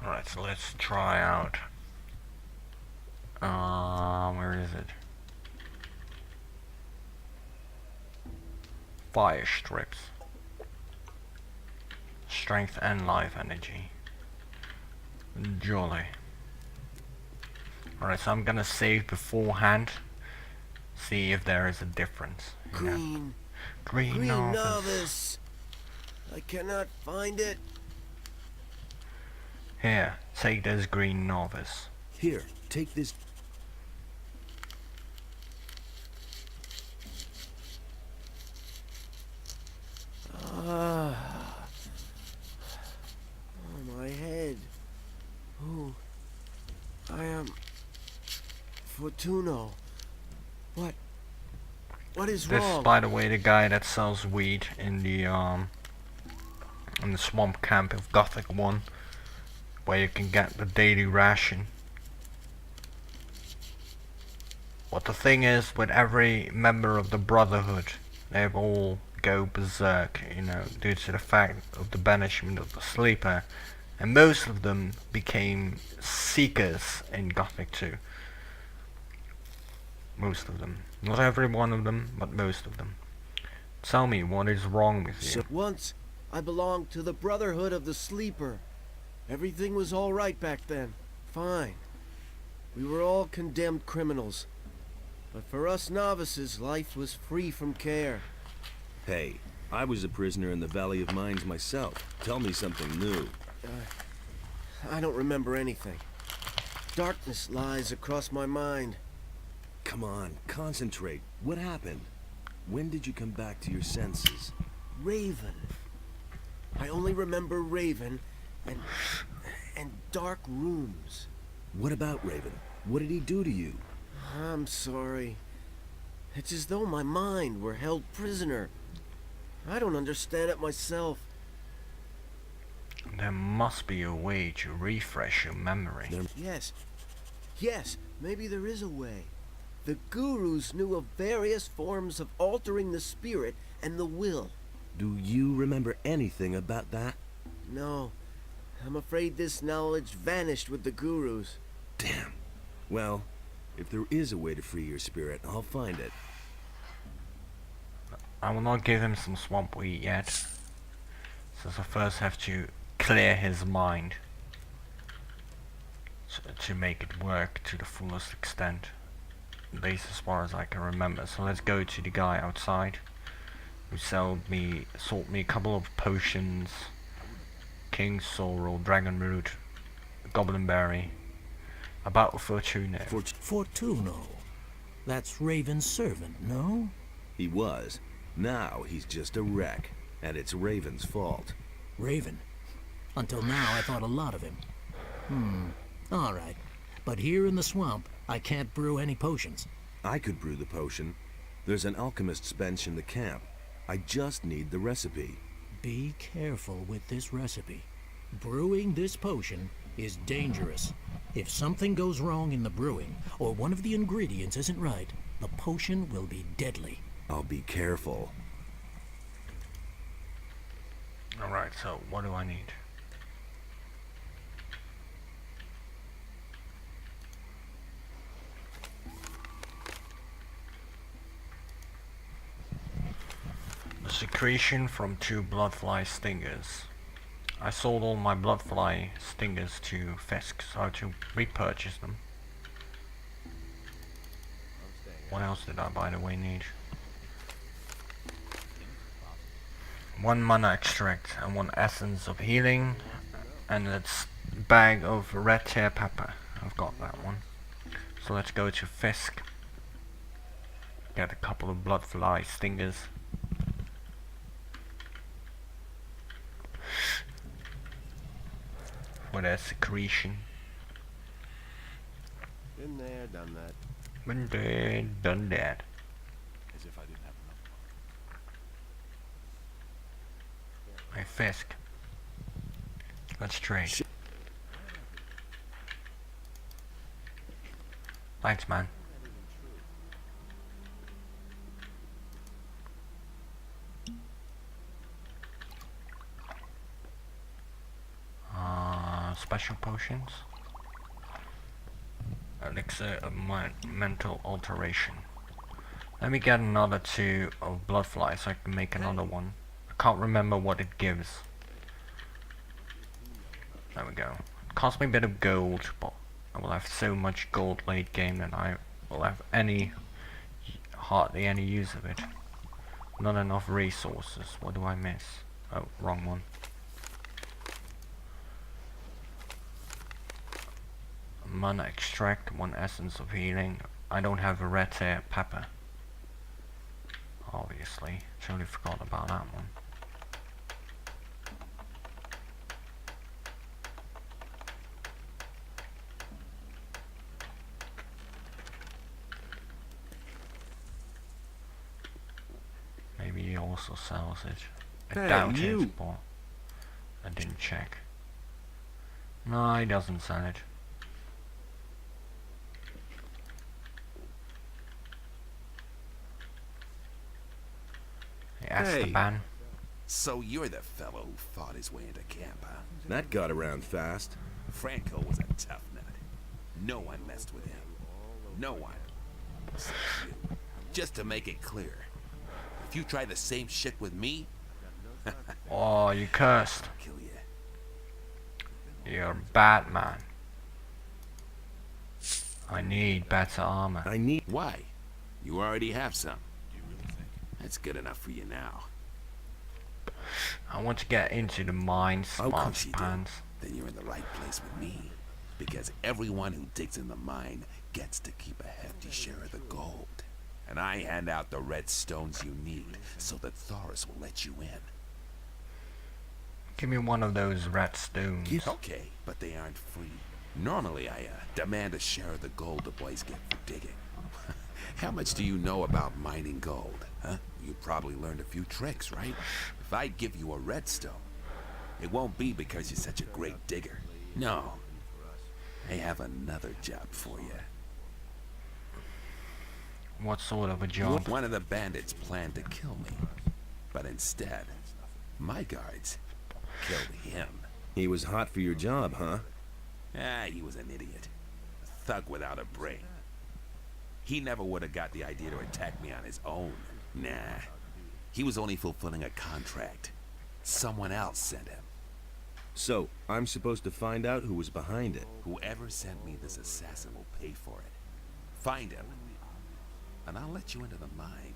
Alright, so let's try out. Where is it? Fire strips. Strength and life energy. Jolly. Alright, so I'm gonna save beforehand. See if there is a difference. Green. Green novice. Novice. I cannot find it. Here, take this green novice. Here, take this. Ah. Oh, my head. Oh. I am Fortuno. What is This wrong? is, by the way, the guy that sells weed in the swamp camp of Gothic 1, where you can get the daily ration. What the thing is, with every member of the Brotherhood, they all go berserk, you know, due to the fact of the banishment of the Sleeper, and most of them became Seekers in Gothic 2. Most of them. Not every one of them, but most of them. Tell me, what is wrong with you? Once, I belonged to the Brotherhood of the Sleeper. Everything was all right back then. Fine. We were all condemned criminals. But for us novices, life was free from care. Hey, I was a prisoner in the Valley of Mines myself. Tell me something new. I don't remember anything. Darkness lies across my mind. Come on, concentrate. What happened? When did you come back to your senses? Raven. I only remember Raven and dark rooms. What about Raven? What did he do to you? I'm sorry. It's as though my mind were held prisoner. I don't understand it myself. There must be a way to refresh your memory. Yes, maybe there is a way. The gurus knew of various forms of altering the spirit and the will. Do you remember anything about that? No, I'm afraid this knowledge vanished with the gurus. Damn. Well, if there is a way to free your spirit, I'll find it. I will not give him some swamp wheat yet, since I first have to clear his mind to make it work to the fullest extent. At least as far as I can remember. So let's go to the guy outside who sold me a couple of potions, King Sorrel, Dragon Root, Goblin Berry, about Fortuno. Fortuno. That's Raven's servant, no? He was. Now he's just a wreck, and it's Raven's fault. Raven. Until now, I thought a lot of him. All right. But here in the swamp, I can't brew any potions. I could brew the potion. There's an alchemist's bench in the camp. I just need the recipe. Be careful with this recipe. Brewing this potion is dangerous. If something goes wrong in the brewing, or one of the ingredients isn't right, the potion will be deadly. I'll be careful. Alright, so what do I need? The secretion from 2 bloodfly stingers. I sold all my bloodfly stingers to Fisk, so to repurchase them. What else did I, by the way, need? 1 mana extract and 1 essence of healing, and it's bag of red tear pepper. I've got that one. So let's go to Fisk. Get a couple of bloodfly stingers. For their secretion. Been there, done that. Been there, done that. As if I didn't have enough. Hey Fisk. Let's trade. Thanks, man. special potions. Elixir of mental alteration. Let me get another 2 of bloodfly so I can make another one. I can't remember what it gives. There we go. Cost me a bit of gold, but I will have so much gold late game that I will have hardly any use of it. Not enough resources. What do I miss? Oh, wrong one. Mana extract, 1 essence of healing. I don't have a red hair pepper. Obviously, totally forgot about that one. Maybe he also sells it. I Hey, doubt you! it, but I didn't check. No, he doesn't sell it. Hey, Esteban. So you're the fellow who fought his way into camp, huh? That got around fast. Franco was a tough nut. No one messed with him. No one. Except you. Just to make it clear, if you try the same shit with me, Oh, you cursed. I'll kill you. You're Batman. I need better armor. I need... Why? You already have some. That's good enough for you now. I want to get into the mines, Of smart course you do. pants. Then you're in the right place with me. Because everyone who digs in the mine gets to keep a hefty share of the gold. And I hand out the red stones you need so that Thoris will let you in. Give me one of those red stones. Okay, but they aren't free. Normally I demand a share of the gold the boys get for digging. How much do you know about mining gold, huh? You probably learned a few tricks, right? If I give you a redstone, it won't be because you're such a great digger. No. I have another job for you. What sort of a job? One of the bandits planned to kill me. But instead, my guards killed him. He was hot for your job, huh? Ah, he was an idiot. A thug without a brain. He never would have got the idea to attack me on his own. Nah. He was only fulfilling a contract. Someone else sent him. So, I'm supposed to find out who was behind it. Whoever sent me this assassin will pay for it. Find him, and I'll let you into the mine.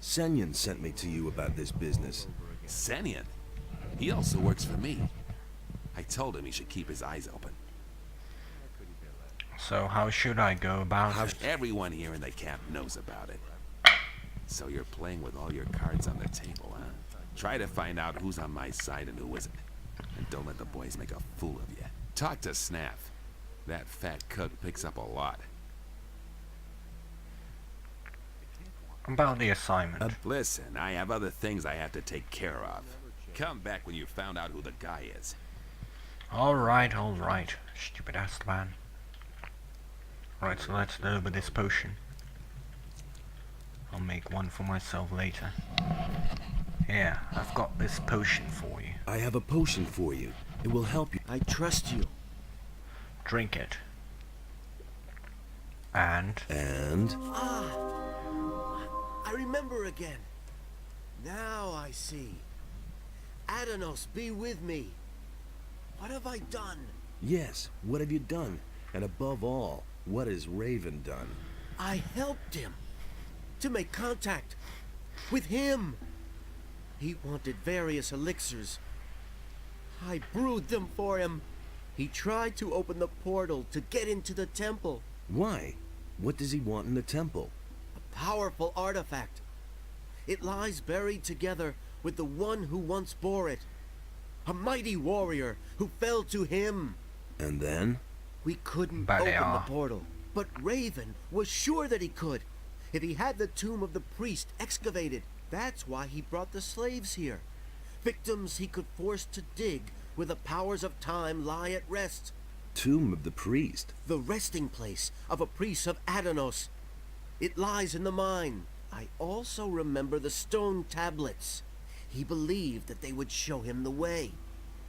Senyan sent me to you about this business. Senyan? He also works for me. I told him he should keep his eyes open. So how should I go about it? Everyone here in the camp knows about it. So you're playing with all your cards on the table, huh? Try to find out who's on my side and who isn't. And don't let the boys make a fool of you. Talk to Snaff. That fat cook picks up a lot. About the assignment. Listen, I have other things I have to take care of. Come back when you found out who the guy is. Alright, stupid Esteban. Right, so let's deliver this potion. I'll make one for myself later. Here, I've got this potion for you. I have a potion for you. It will help you. I trust you. Drink it. And And... I remember again. Now I see. Adanos, be with me. What have I done? Yes, what have you done? And above all, what has Raven done? I helped him to make contact with him. He wanted various elixirs. I brewed them for him. He tried to open the portal to get into the temple. Why? What does he want in the temple? A powerful artifact. It lies buried together with the one who once bore it. A mighty warrior who fell to him. And then? We couldn't But open yeah. the portal, but Raven was sure that he could. If he had the tomb of the priest excavated, that's why he brought the slaves here. Victims he could force to dig where the powers of time lie at rest. Tomb of the priest. The resting place of a priest of Adanos. It lies in the mine. I also remember the stone tablets. He believed that they would show him the way.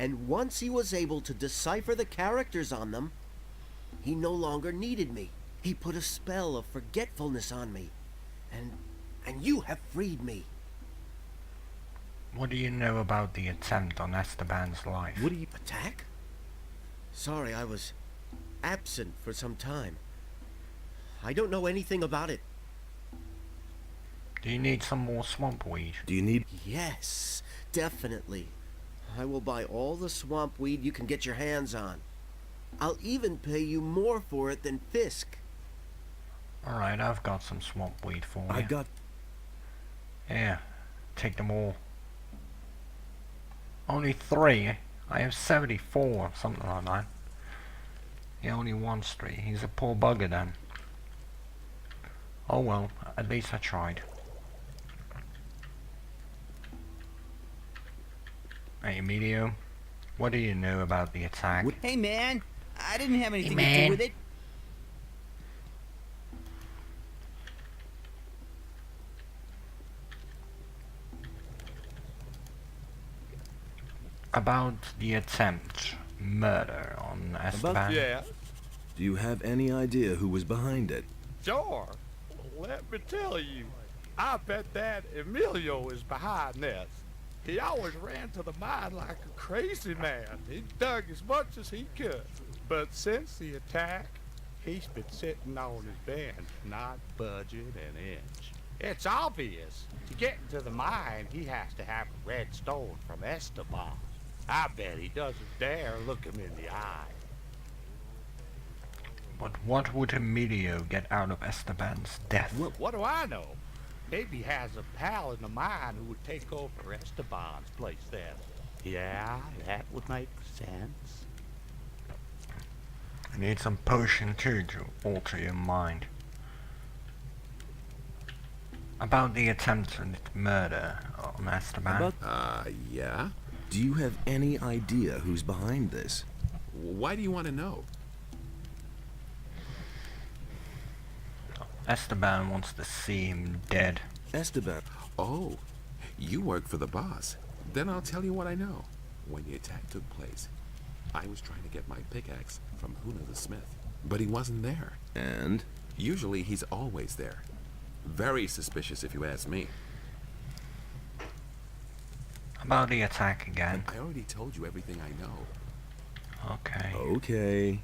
And once he was able to decipher the characters on them, he no longer needed me. He put a spell of forgetfulness on me. And you have freed me. What do you know about the attempt on Esteban's life? What do you... Attack? Sorry, I was absent for some time. I don't know anything about it. Do you need some more swamp weed? Do you need... Yes, definitely. I will buy all the swamp weed you can get your hands on. I'll even pay you more for it than Fisk. Alright, I've got some swamp weed for you. I got... Yeah, take them all. Only 3? I have 74, something like that. He only wants 3. He's a poor bugger then. Oh well, at least I tried. Hey Emilio, what do you know about the attack? Hey man, I didn't have anything to man. do with it. About the attempt murder on Esteban? Yeah, Do you have any idea who was behind it? sure. Let me tell you, I bet that Emilio is behind this. He always ran to the mine like a crazy man. He dug as much as he could. But since the attack, he's been sitting on his bench, not budging an inch. It's obvious. To get into the mine, he has to have a red stone from Esteban. I bet he doesn't dare look him in the eye. But what would Emilio get out of Esteban's death? What do I know? Maybe he has a pal in the mine who would take over Esteban's place then. Yeah, that would make sense. I need some potion too to alter your mind. About the attempted murder on Esteban. Yeah? Do you have any idea who's behind this? Why do you want to know? Esteban wants to see him dead. Esteban. Oh, you work for the boss. Then I'll tell you what I know. When the attack took place, I was trying to get my pickaxe from Huno the smith, but he wasn't there. And? Usually he's always there. Very suspicious if you ask me. About the attack again. I already told you everything I know. Okay. Okay.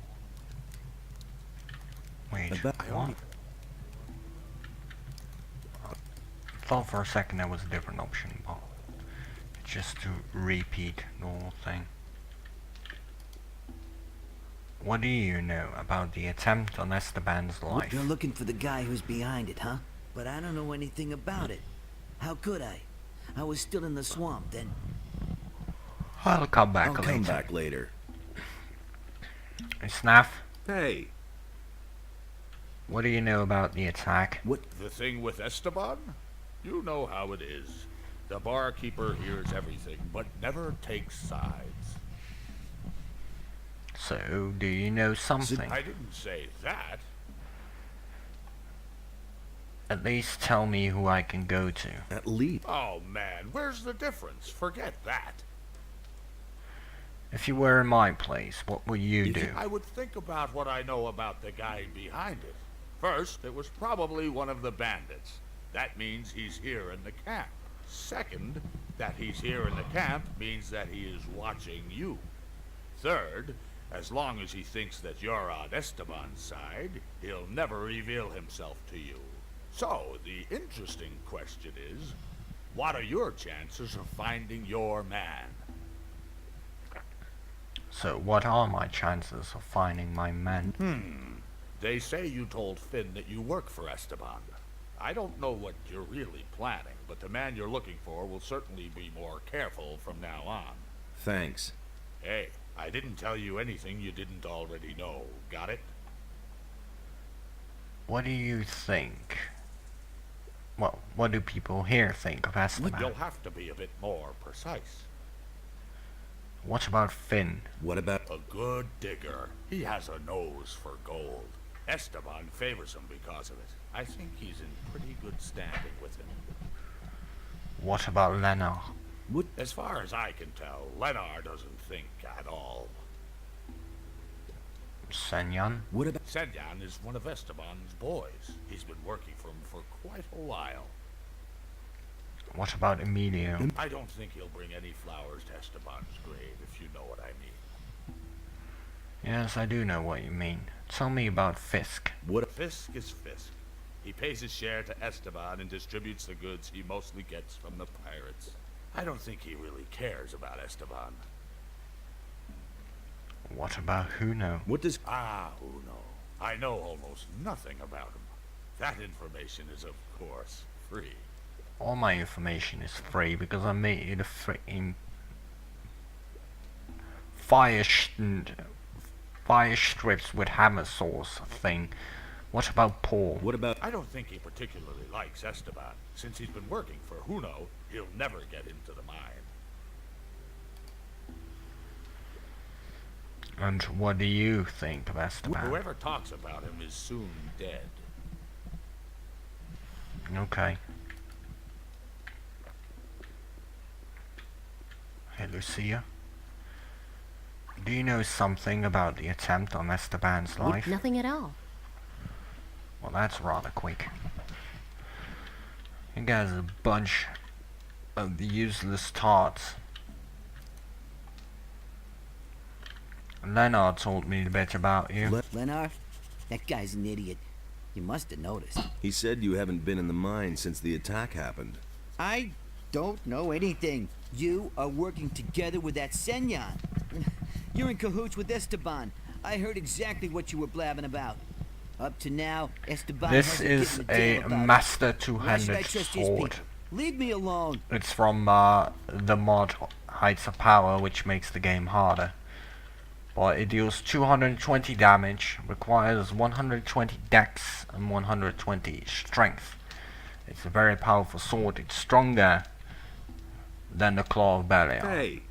Wait, About- I what? only... Thought for a second there was a different option, but just to repeat the whole thing. What do you know about the attempt on Esteban's life? You're looking for the guy who's behind it, huh? But I don't know anything about it. How could I? I was still in the swamp then. I'll come back I'll later. come back later. Hey, Snaff, Hey, what do you know about the attack? What? The thing with Esteban? You know how it is. The barkeeper hears everything, but never takes sides. So, do you know something? I didn't say that. At least tell me who I can go to. At least. Oh man, where's the difference? Forget that. If you were in my place, what would you do? I would think about what I know about the guy behind it. First, it was probably one of the bandits. That means he's here in the camp. Second, that he's here in the camp means that he is watching you. Third, as long as he thinks that you're on Esteban's side, he'll never reveal himself to you. So, the interesting question is, what are your chances of finding your man? So, what are my chances of finding my man? They say you told Finn that you work for Esteban. I don't know what you're really planning, but the man you're looking for will certainly be more careful from now on. Thanks. Hey, I didn't tell you anything you didn't already know. Got it? What do you think? Well, what do people here think of Esteban? You'll have to be a bit more precise. What about Finn? What about... A good digger. He has a nose for gold. Esteban favors him because of it. I think he's in pretty good standing with him. What about Lennar? What? As far as I can tell, Lennar doesn't think at all. Senyan? What about... Senyan is one of Esteban's boys. He's been working for him for quite a while. What about Emilio? I don't think he'll bring any flowers to Esteban's grave, if you know what I mean. Yes, I do know what you mean. Tell me about Fisk. What? Fisk is Fisk. He pays his share to Esteban and distributes the goods he mostly gets from the pirates. I don't think he really cares about Esteban. What about Huno? What does... Ah, Huno. I know almost nothing about him. That information is, of course, free. All my information is free because I made a freaking fire strips with hammer saws thing. What about Paul? What about... I don't think he particularly likes Esteban. Since he's been working for Huno, he'll never get into the mine. And what do you think of Esteban? Whoever talks about him is soon dead. Okay. Hey Lucia, do you know something about the attempt on Esteban's life? Nothing at all. Well, that's rather quick. You guys are a bunch of useless tarts. Lennar told me a bit about you. Lennar? That guy's an idiot. You must have noticed. He said you haven't been in the mine since the attack happened. I don't know anything. You are working together with that Senyan. You're in cahoots with Esteban. I heard exactly what you were blabbing about. Up to now, Esteban This hasn't is given a a damn about it. Master Why should I two-handed trust these sword. people? Leave me alone. It's from the mod Heights of Power, which makes the game harder. But it deals 220 damage, requires 120 dex and 120 strength. It's a very powerful sword. It's stronger than the Claw of Belial. Hey!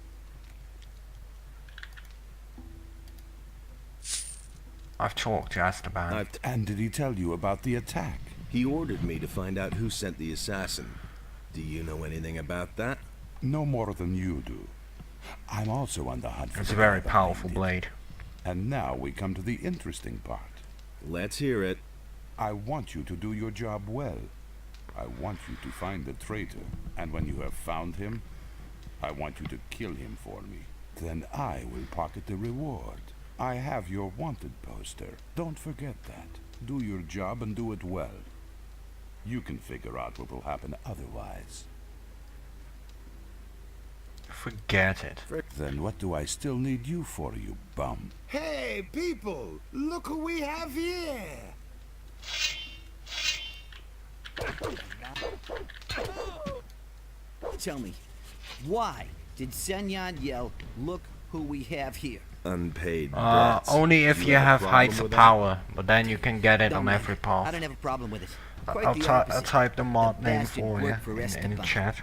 I've talked to Esteban. And did he tell you about the attack? He ordered me to find out who sent the assassin. Do you know anything about that? No more than you do. I'm also on the hunt for It's the a very guy powerful behind it. blade. And now we come to the interesting part. Let's hear it. I want you to do your job well. I want you to find the traitor, and when you have found him, I want you to kill him for me. Then I will pocket the reward. I have your wanted poster. Don't forget that. Do your job and do it well. You can figure out what will happen otherwise. Forget it. Then what do I still need you for, you bum? Hey, people! Look who we have here! Tell me, why did Senyan yell, "Look who we have here"? Unpaid debts. Only if Do you have have a problem Heights of with that? Power, but then you can get it Don't on mind. every I path. don't have a problem with it. Quite I'll, the I'll opposite. type the mod The name bastard for you worked for in the Esteban. chat.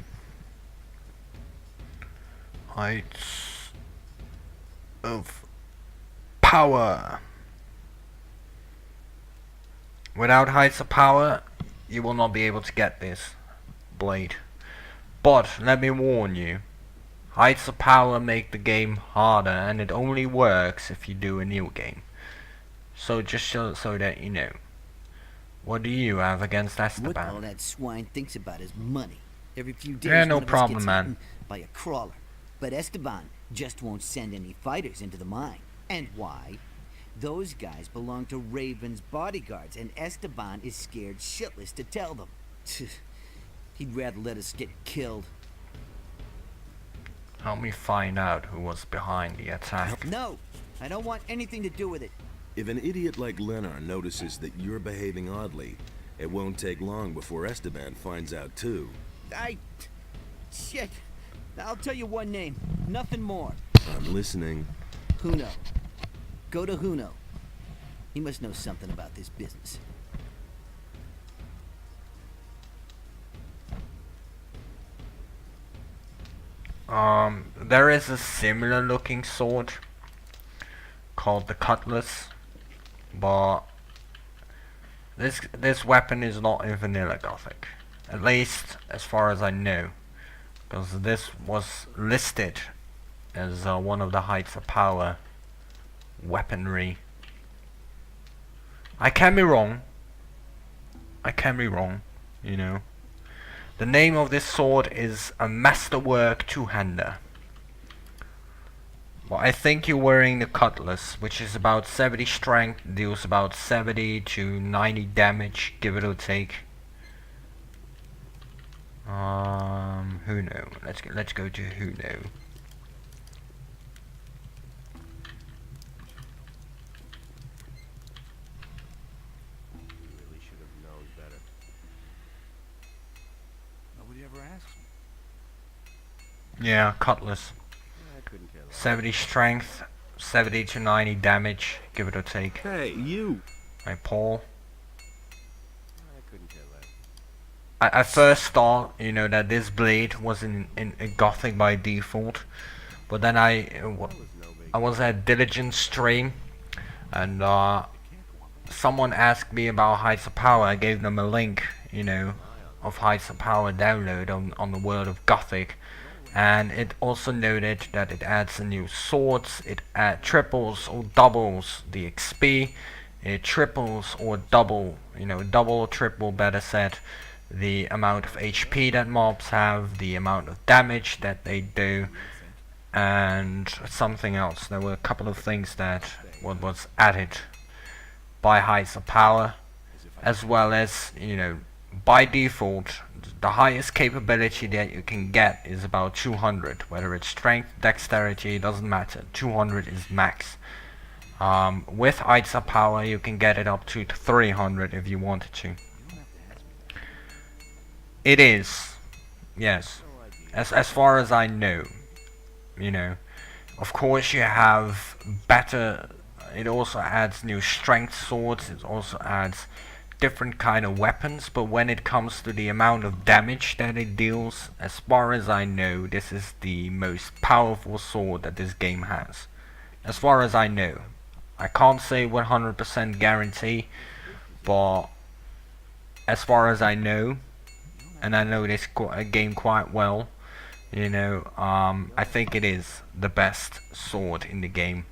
Heights of Power. Without Heights of Power, you will not be able to get this blade. But let me warn you, Heights of Power make the game harder, and it only works if you do a new game. So just so that you know. What do you have against What Esteban? all that swine thinks about is money. Every few days, Yeah, no one of us problem, gets man. eaten by a crawler. But Esteban just won't send any fighters into the mine. And why? Those guys belong to Raven's bodyguards, and Esteban is scared shitless to tell them. He'd rather let us get killed. Help me find out who was behind the attack. No, I don't want anything to do with it. If an idiot like Lennar notices that you're behaving oddly, it won't take long before Esteban finds out too. Shit. I'll tell you one name, nothing more. I'm listening. Huno. Go to Huno. He must know something about this business. There is a similar looking sword called the Cutlass, but this weapon is not in vanilla Gothic, at least as far as I know, because this was listed as one of the heights of power weaponry. I can be wrong. I can be wrong, you know. The name of this sword is a masterwork two-hander. Well, I think you're wearing the cutlass, which is about 70 strength, deals about 70 to 90 damage, give it or take. Huno. Let's go to Huno. Really should have known better. Nobody ever asked me. Yeah, cutlass. I couldn't care less. 70 strength, 70 to 90 damage, give it or take. Hey, you! My Paul. I couldn't care less. I first thought, you know, that this blade was in Gothic by default, but then I was at Diligent stream, and someone asked me about Heights of Power. I gave them a link, you know, of Heights of Power download on the world of Gothic, and it also noted that it adds a new swords, it triples or doubles the XP, it triples or double, you know, double or triple better said, the amount of HP that mobs have, the amount of damage that they do, and something else. There were a couple of things that was added by Heights of Power, as well as, you know, by default the highest capability that you can get is about 200, whether it's strength, dexterity, doesn't matter, 200 is max. With Heights of Power you can get it up to 300 if you wanted to. It is, yes, as far as I know, you know. Of course you have better, it also adds new strength swords, it also adds different kind of weapons, but when it comes to the amount of damage that it deals, as far as I know, this is the most powerful sword that this game has. As far as I know. I can't say 100% guarantee, but as far as I know, and I know this game quite well, you know, I think it is the best sword in the game.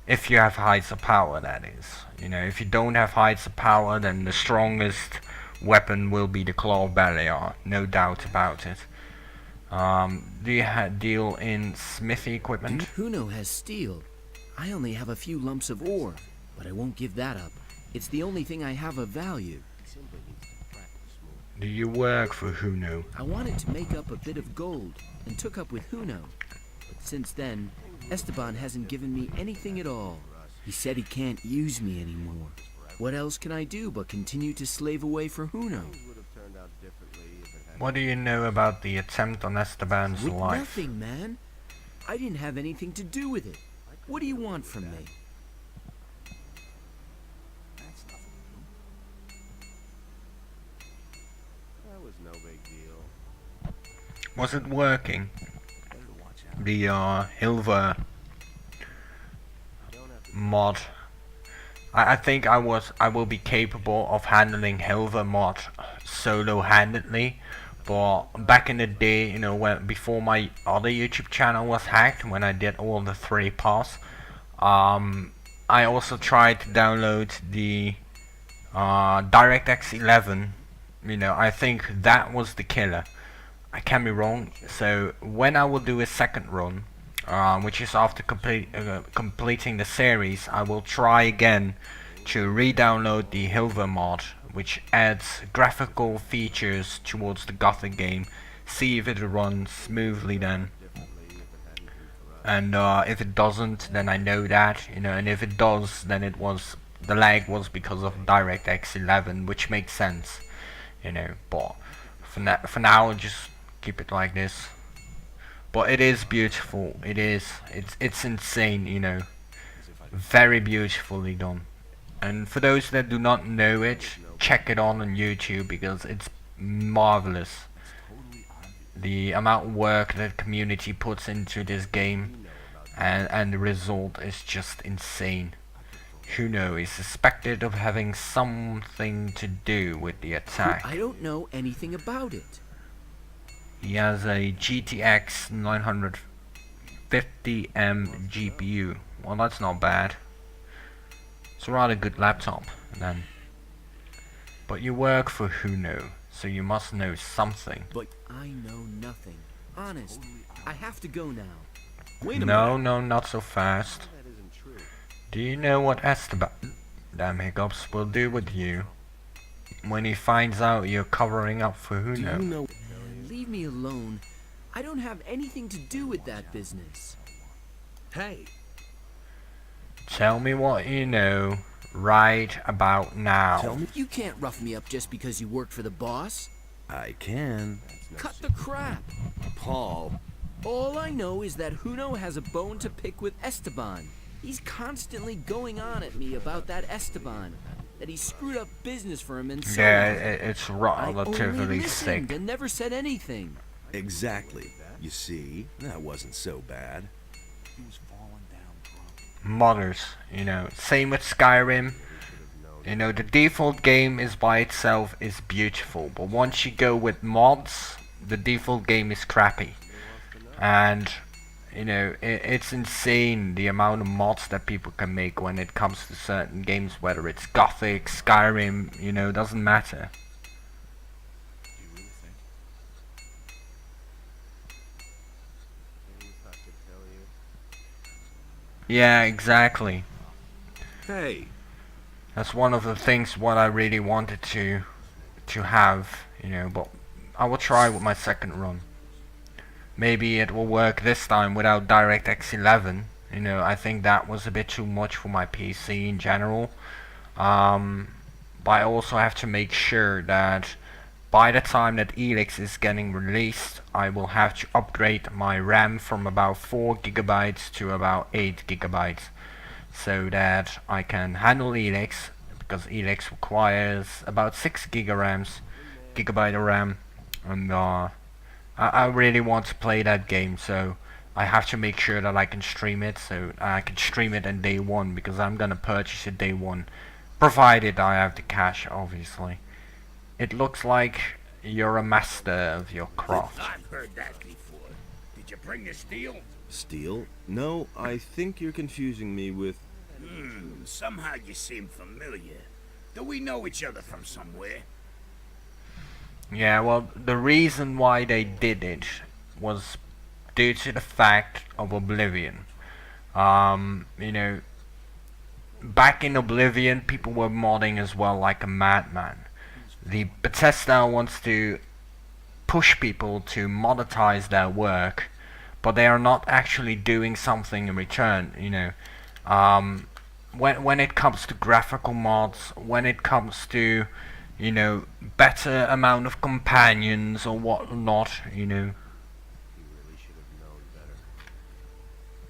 If you have Heights of Power, that is. You know, if you don't have Heights of Power, then the strongest weapon will be the Claw of Beliar, no doubt about it. Do you deal in smithy equipment? Huno has steel. I only have a few lumps of ore, but I won't give that up. It's the only thing I have of value. Do you work for Huno? I wanted to make up a bit of gold and took up with Huno. But since then, Esteban hasn't given me anything at all. He said he can't use me anymore. What else can I do but continue to slave away for Huno? What do you know about the attempt on Esteban's With life? nothing, man. I didn't have anything to do with it. What do you want from me? That was no big deal. Was it working? The Hilver mod. I think I will be capable of handling Hilver mod solo-handedly, but back in the day, you know, before my other YouTube channel was hacked, when I did all the 3 parts, I also tried to download the DirectX 11. You know, I think that was the killer. I can be wrong. So when I will do a second run, which is after completing the series, I will try again to re-download the Hilver mod, which adds graphical features towards the Gothic game. See if it runs smoothly then. And if it doesn't, then I know that, you know, and if it does, then the lag was because of DirectX 11, which makes sense, you know. But for now, just keep it like this. But it is beautiful. It's insane, you know. Very beautifully done. And for those that do not know it, check it on YouTube because it's marvelous. The amount of work that community puts into this game, and the result is just insane. Huno is suspected of having something to do with the attack. I don't know anything about it. He has a GTX 950M GPU. Well, that's not bad. It's a rather good laptop, then. But you work for Huno, so you must know something. But I know nothing. Honest, I have to go now. Wait a No, minute. no, not so fast. Do you know what Esteban, damn hiccups, will do with you when he finds out you're covering up for Do you Huno? know? Man, leave me alone. I don't have anything to do with that business. Hey, Tell me what you know right about now. Tell me. you can't rough me up just because you work for the boss. I can. Cut the crap. Paul. All I know is that Huno has a bone to pick with Esteban. He's constantly going on at me about that Esteban, that he screwed up business for him and so Yeah, on. it's I relatively only listened sick. and never said anything. Exactly. You see, that wasn't so bad. Modders, you know, same with Skyrim. You know, the default game is by itself is beautiful, but once you go with mods, the default game is crappy. And you know, it's insane the amount of mods that people can make when it comes to certain games, whether it's Gothic, Skyrim, you know, doesn't matter. Yeah, exactly. Hey. That's one of the things what I really wanted to have, you know, but I will try with my second run. Maybe it will work this time without DirectX 11. You know, I think that was a bit too much for my PC in general. But I also have to make sure that by the time that Elix is getting released, I will have to upgrade my RAM from about 4 gigabytes to about 8 gigabytes, so that I can handle Elix, because Elix requires about 6 gigabyte of RAM, and I really want to play that game, so I have to make sure that I can stream it, so I can stream it on day one, because I'm gonna purchase it day one, provided I have the cash, obviously. It looks like you're a master of your craft. I've heard that before. Did you bring the steel? Steel? No, I think you're confusing me with... Somehow you seem familiar. Do we know each other from somewhere? Yeah, well, the reason why they did it was due to the fact of Oblivion. You know, back in Oblivion, people were modding as well like a madman. The Bethesda wants to push people to monetize their work, but they are not actually doing something in return, you know. When it comes to graphical mods, when it comes to, you know, better amount of companions or whatnot, you know.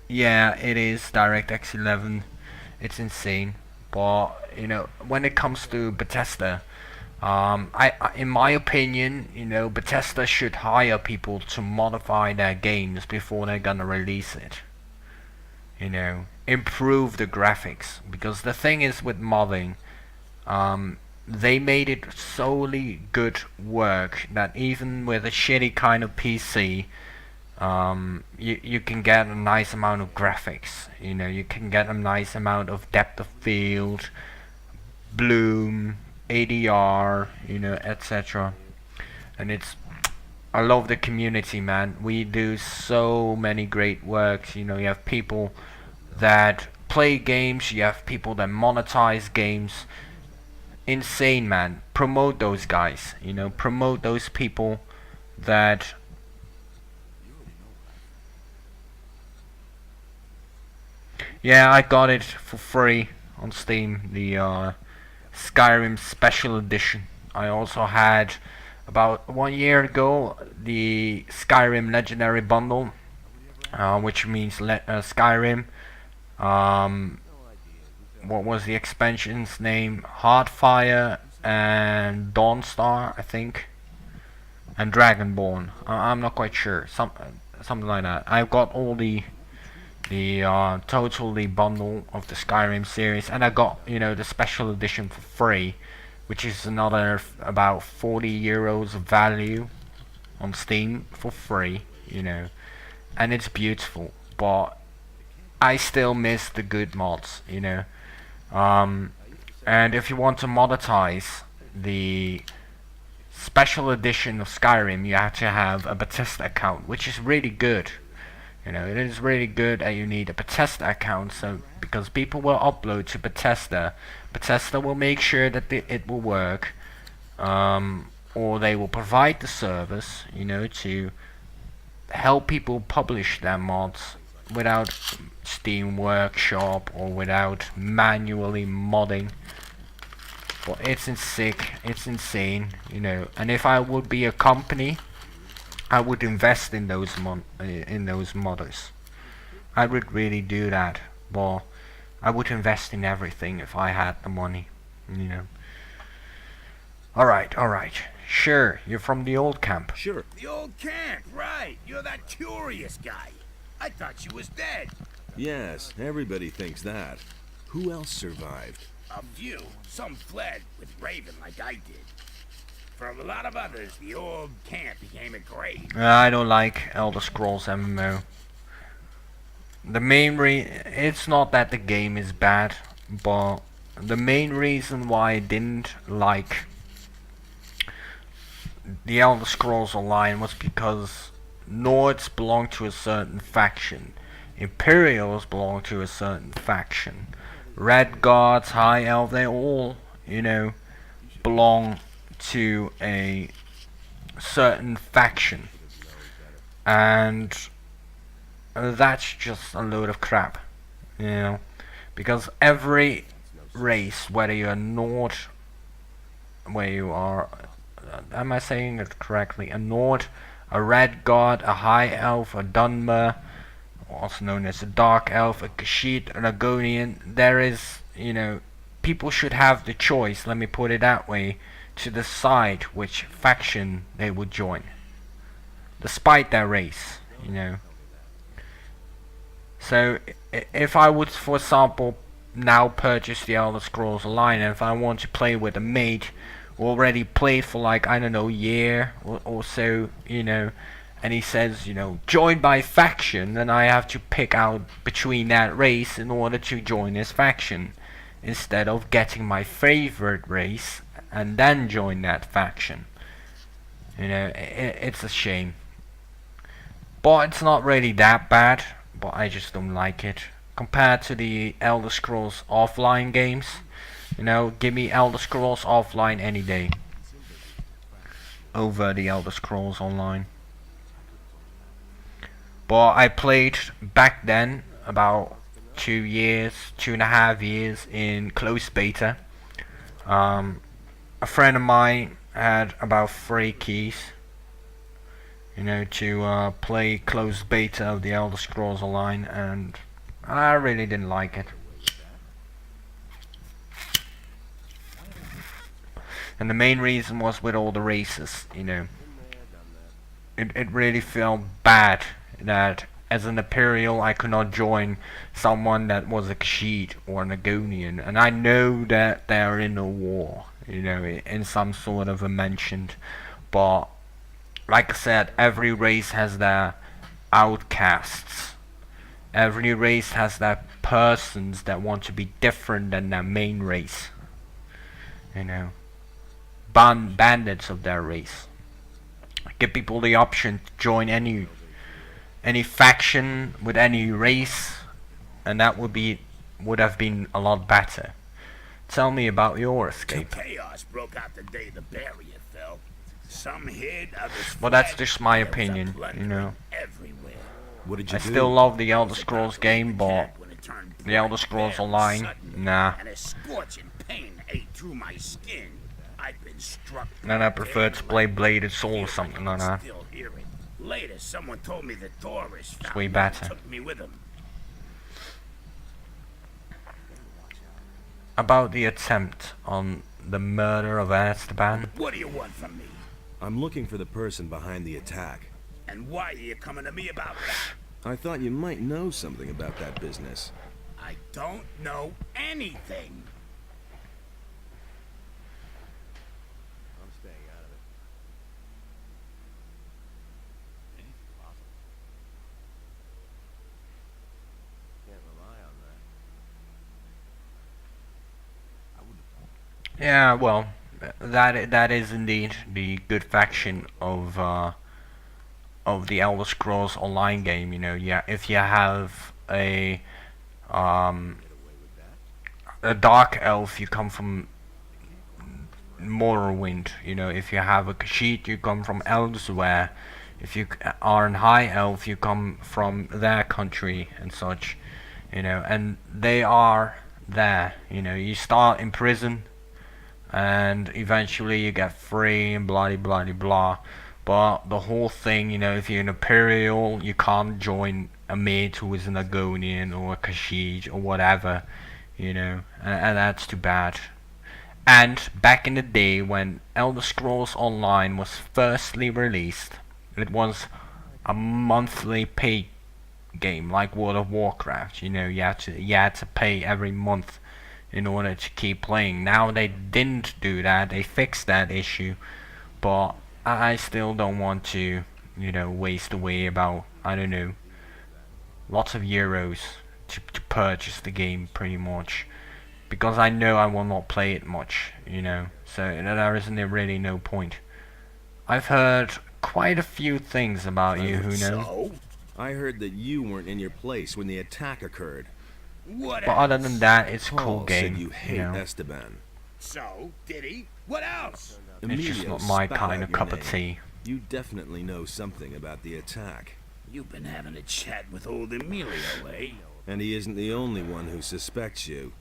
Yeah, it is DirectX 11. It's insane, but you know, when it comes to Bethesda, in my opinion, you know, Bethesda should hire people to modify their games before they're gonna release it. You know, improve the graphics, because the thing is with modding, they made it solely good work that even with a shitty kind of PC, you can get a nice amount of graphics. You know, you can get a nice amount of depth of field, bloom, ADR, you know, etc. And I love the community, man. We do so many great works. You know, you have people that play games, you have people that monetize games. Insane, man. Promote those guys, you know, promote those people that yeah, I got it for free on Steam, the Skyrim Special Edition. I also had about 1 year ago the Skyrim Legendary Bundle, which means Skyrim. What was the expansion's name? Heartfire and Dawnstar, I think, and Dragonborn. I'm not quite sure. Something like that. I've got all the totally bundle of the Skyrim series, and I got, you know, the special edition for free, which is another about 40 euros of value. on Steam for free, you know, and it's beautiful, but I still miss the good mods, you know. And if you want to monetize the special edition of Skyrim, you have to have a Bethesda account, which is really good. You know, it is really good that you need a Bethesda account, so because people will upload to Bethesda. Bethesda will make sure that it will work, or they will provide the service, you know, to help people publish their mods without Steam Workshop or without manually modding. But it's insane, you know. And if I would be a company, I would invest in those modders. I would really do that. But I would invest in everything if I had the money, you know. Alright. Sure, you're from the old camp. Sure. The old camp, right. You're that curious guy. I thought you was dead. Yes, everybody thinks that. Who else survived? A few. Some fled with Raven like I did. For a lot of others, the old camp became a grave. I don't like Elder Scrolls MMO. The main it's not that the game is bad, but the main reason why I didn't like the Elder Scrolls Online was because Nords belong to a certain faction, Imperials belong to a certain faction, Red Guards, High Elf, they all, you know, belong to a certain faction, and that's just a load of crap, you know, because every race, whether you're Nord, where you are, am I saying it correctly, a Nord, a Red Guard, a High Elf, a Dunmer, also known as a Dark Elf, a Khajiit, an Argonian, there is, you know, people should have the choice, let me put it that way, to decide which faction they would join, despite their race, you know. So if I would, for example, now purchase the Elder Scrolls Online, and if I want to play with a mage who already played for like, I don't know, a year or so, you know, and he says, you know, join by faction, then I have to pick out between that race in order to join his faction, instead of getting my favorite race and then join that faction. You know, it's a shame. But it's not really that bad, but I just don't like it. Compared to the Elder Scrolls Offline games, you know, give me Elder Scrolls Offline any day over the Elder Scrolls Online. But I played back then about 2.5 years in closed beta. A friend of mine had about 3 keys, you know, to play closed beta of the Elder Scrolls Online, and I really didn't like it. And the main reason was with all the races, you know. It really felt bad that as an Imperial I could not join someone that was a Khajiit or an Argonian, and I know that they're in a war, you know, in some sort of a mentioned, but like I said, every race has their outcasts. Every race has their persons that want to be different than their main race, you know, bandits of their race. Give people the option to join any faction with any race, and that would have been a lot better. Tell me about your escape. Chaos broke out the day the barrier fell. Some hid, others Well, that's fled. just my There was a opinion, plundering you know. everywhere. What did you I do? still love the Elder Scrolls game, but When it turned the Elder bright, Scrolls bare, Online, sudden, nah. And a scorching pain ate through my skin. I'd been struck. And I prefer to play Bladed Soul or something like that. Still hear it. Later, someone told me that Doris found way me and better. took me with him. About the attempt on the murder of Esteban. What do you want from me? I'm looking for the person behind the attack. And why are you coming to me about that? I thought you might know something about that business. I don't know anything. Yeah, well, that is indeed the good faction of the Elder Scrolls Online game. You know, yeah, if you have um a dark elf, you come from Morrowind. You know, if you have a Khajiit, you come from elsewhere. If you are an high elf, you come from their country and such. You know, and they are there. You know, you start in prison, and eventually you get free and blah blah blah blah. But the whole thing, you know, if you're an Imperial, you can't join a mate who is an Agonian or a Khajiit or whatever, you know, and that's too bad. And back in the day when Elder Scrolls Online was firstly released, it was a monthly pay game like World of Warcraft. You know, you had to pay every month in order to keep playing. Now they didn't do that. They fixed that issue, but I still don't want to, you know, waste away about, I don't know, lots of euros to purchase the game pretty much, because I know I will not play it much, you know, so there isn't really no point. I've heard quite a few things about you, Huno. So? I heard that you weren't in your place when the attack occurred. What But else? other than that, it's a Paul cool game, said you hate know. Esteban. So, did he? What else? It's just Emilio not my spat kind out of your cup of name. tea. You definitely know something about the attack. You've been having a chat with old Emilio, eh? And he isn't the only one who suspects you.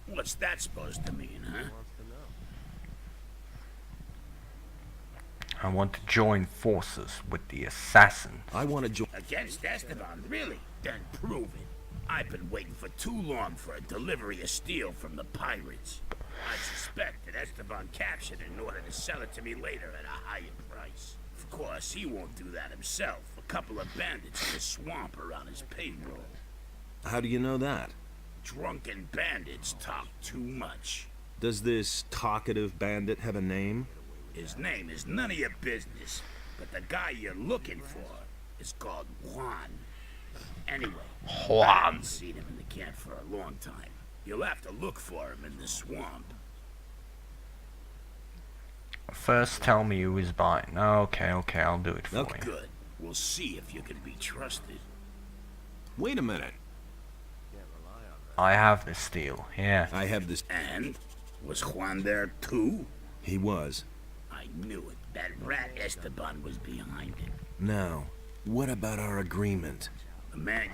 What's that supposed to mean, huh? I want to join forces with the assassins. I want to join. Against Esteban, really? Then prove it. I've been waiting for too long for a delivery of steel from the pirates. I suspect that Esteban captured it in order to sell it to me later at a higher price. Of course, he won't do that himself. A couple of bandits in the swamp are on his payroll. How do you know that? Drunken bandits talk too much. Does this talkative bandit have a name? His name is none of your business, but the guy you're looking for is called Juan. Anyway, I haven't seen him in the camp for a long time. You'll have to look for him in the swamp. First tell me who is buying. Okay, I'll do it for Okay. you. Good. We'll see if you can be trusted. Wait a minute. I have the steel, yeah. I have this. And? Was Juan there too? He was. I knew it. That rat Esteban was behind it. Now, what about our agreement? The man